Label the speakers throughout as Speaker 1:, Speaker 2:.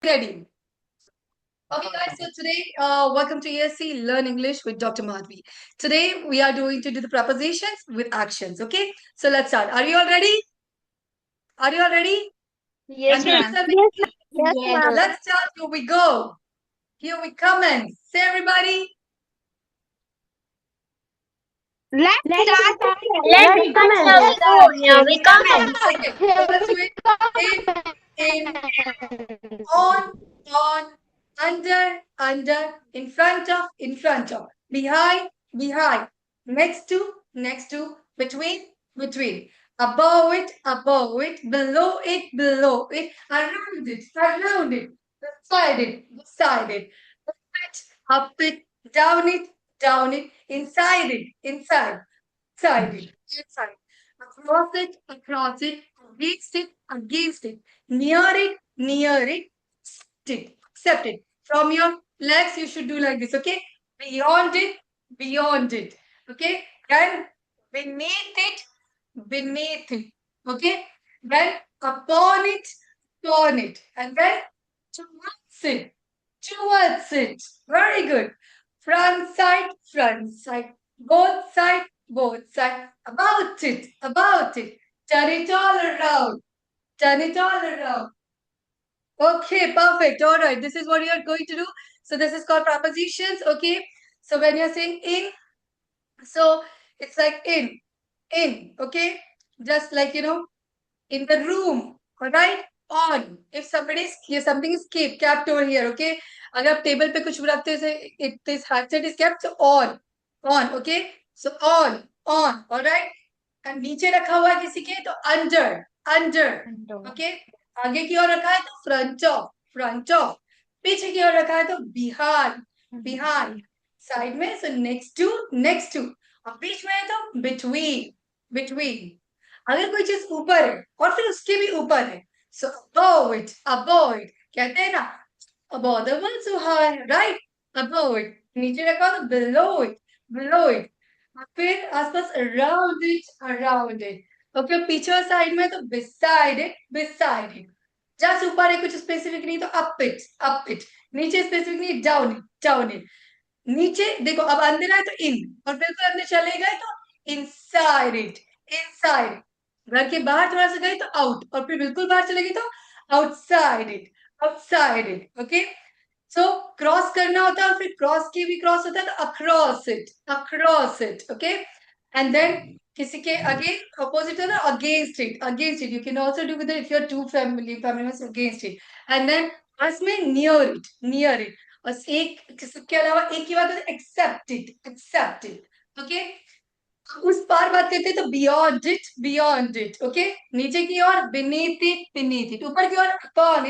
Speaker 1: Ready. Okay, guys, so today, welcome to ESC Learn English with Dr. Madhvi. Today, we are going to do the prepositions with actions. Okay, so let's start. Are you all ready? Are you all ready?
Speaker 2: Yes,
Speaker 1: And you
Speaker 2: ma'am.
Speaker 1: answer with
Speaker 2: Yes,
Speaker 1: me.
Speaker 2: ma'am. Yes, ma'am.
Speaker 1: Let's start. Here we go. Here we come in. Say, everybody.
Speaker 2: Let's start.
Speaker 3: Let's
Speaker 2: Let's
Speaker 3: start,
Speaker 2: commence.
Speaker 3: shall we go? Here we come.
Speaker 1: Okay, so let's do it. In, on, under, in front of, behind, next to, between, above it, below it, around it, beside it, up it, down it, inside it, inside, across it, against it, near it, accept it. From your legs, you should do like this, okay? Beyond it, okay? Then beneath it, okay? Then upon it, and then towards it. Very good. Front side, both side, about it. Turn it all around, turn it all around. Okay, perfect. All right, this is what you are going to do. So this is called prepositions. Okay, so when you're saying in, so it's like in. Okay, just like in the room. All right, on. If somebody's here, something is kept over here. Okay, अगर आप table पे कुछ रखते हैं, it this handset is kept, so on. Okay, so on. All right, and नीचे रखा हुआ है किसी के तो under. Okay, आगे की ओर रखा है तो front of, पीछे की ओर रखा है तो behind, साइड में so next to, और बीच में है तो between. अगर कोई चीज ऊपर है और फिर उसके भी ऊपर है so above it कहते हैं ना above the world so high, right? Above it, नीचे रखा तो below it, और फिर आसपास around it. ओके, पीछे और साइड में तो beside it. जस्ट ऊपर है कुछ स्पेसिफिक नहीं तो up it. नीचे स्पेसिफिक नहीं, down it. नीचे देखो, अब अंदर है तो इन, और बिल्कुल अंदर चले गए तो इनसाइड. घर के बाहर थोड़ा सा गए तो आउट, और फिर बिल्कुल बाहर चले गए तो outside it. Okay, so cross करना होता है, और फिर क्रॉस की भी क्रॉस होता है तो across it. Okay, and then किसी के अगेन ऑपोजिट है ना, against it. You can also do with if you are to family members, against it. And then बस में नियर इट. और एक इसके अलावा एक ही बात है, एक्सेप्ट इट. ओके, उस पार बात करते हैं तो बियॉन्ड इट. ओके, नीचे की ओर beneath it, ऊपर की ओर upon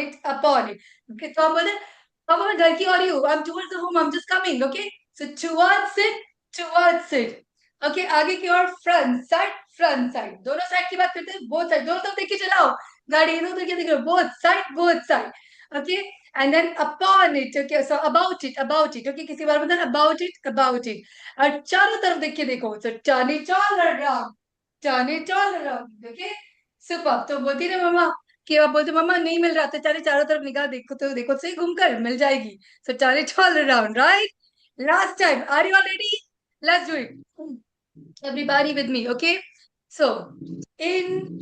Speaker 1: it. Okay, तो हम बोलते हैं पापा मैं घर की ओर ही हूँ, I'm towards the home, I'm just coming. Okay, so towards it. Okay, आगे की ओर फ्रंट साइड. दोनों साइड की बात करते हैं, बोथ साइड, दोनों तरफ देख के चलाओ गाड़ी, इधर उधर क्या देख रहे हो, both side. Okay, and then upon it. Okay, so about it. Okay, किसी बार मतलब about it. और चारों तरफ देख के देखो, so turn it all around. Okay, super. तो बोलती ना मम्मा कि आप बोलते मम्मा नहीं मिल रहा था, चले चारों तरफ निगाह देखो सही, घूमकर मिल जाएगी. So turn it all around, right? Last time, are you all ready? Let's do it. Everybody with me, okay? So in,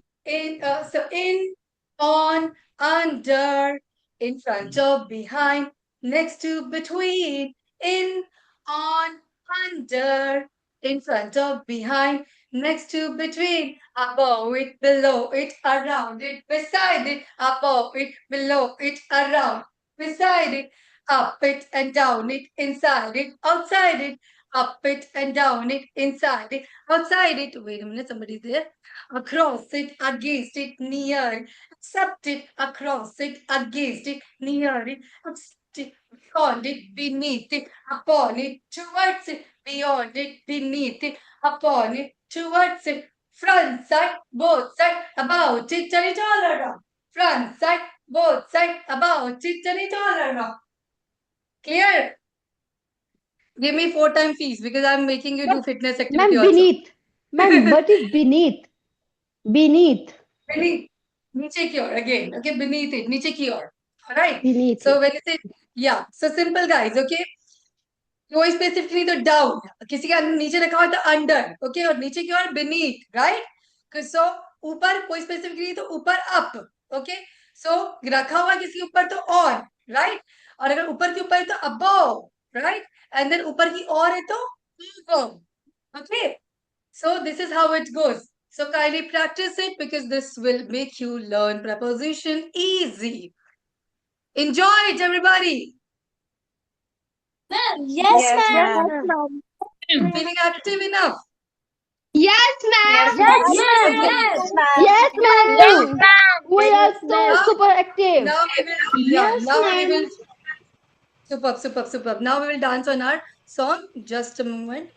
Speaker 1: on, under, in front of, behind, next to, between, in, on, under, in front of, behind, next to, between, above it, below it, around it, beside it, above it, below it, around, beside it, up it and down it, inside it, outside it, up it and down it, inside it, outside it. Wait a minute, somebody's there. Across it, against it, near it, accept it, across it, against it, near it, accept it, beyond it, beneath it, upon it, towards it, beyond it, beneath it, upon it, towards it, front side, both side, about it, turn it all around. Front side, both side, about it, turn it all around. Clear? Give me 4 time fees because I'm making you do fitness activity
Speaker 2: Ma'am,
Speaker 1: also.
Speaker 2: beneath. Ma'am, what is beneath? Beneath.
Speaker 1: Beneath, नीचे की ओर again. Okay, beneath it, नीचे की ओर. Right?
Speaker 2: Beneath.
Speaker 1: So when you say, yeah, so simple guys, okay? कोई specific नहीं तो down, किसी का नीचे रखा हो तो अंडर, ओके, और नीचे की ओर beneath, राइट? सो ऊपर कोई स्पेसिफिक नहीं तो ऊपर अप, ओके, सो रखा हुआ किसी ऊपर तो ऑन, राइट? और अगर ऊपर के ऊपर है तो अबव, राइट? एंड देन ऊपर की ओर है तो above, okay? So this is how it goes. So kindly practice it because this will make you learn preposition easy. Enjoy it, everybody.
Speaker 3: Yes, ma'am.
Speaker 1: Feeling active enough?
Speaker 2: Yes, ma'am.
Speaker 3: Yes, ma'am.
Speaker 2: Yes, ma'am.
Speaker 3: Yes, ma'am.
Speaker 2: We are so
Speaker 1: Now-
Speaker 2: super active.
Speaker 1: Now we will, yeah,
Speaker 2: Yes,
Speaker 1: now we
Speaker 2: ma'am.
Speaker 1: will, superb. Now we will dance on our song. Just a moment.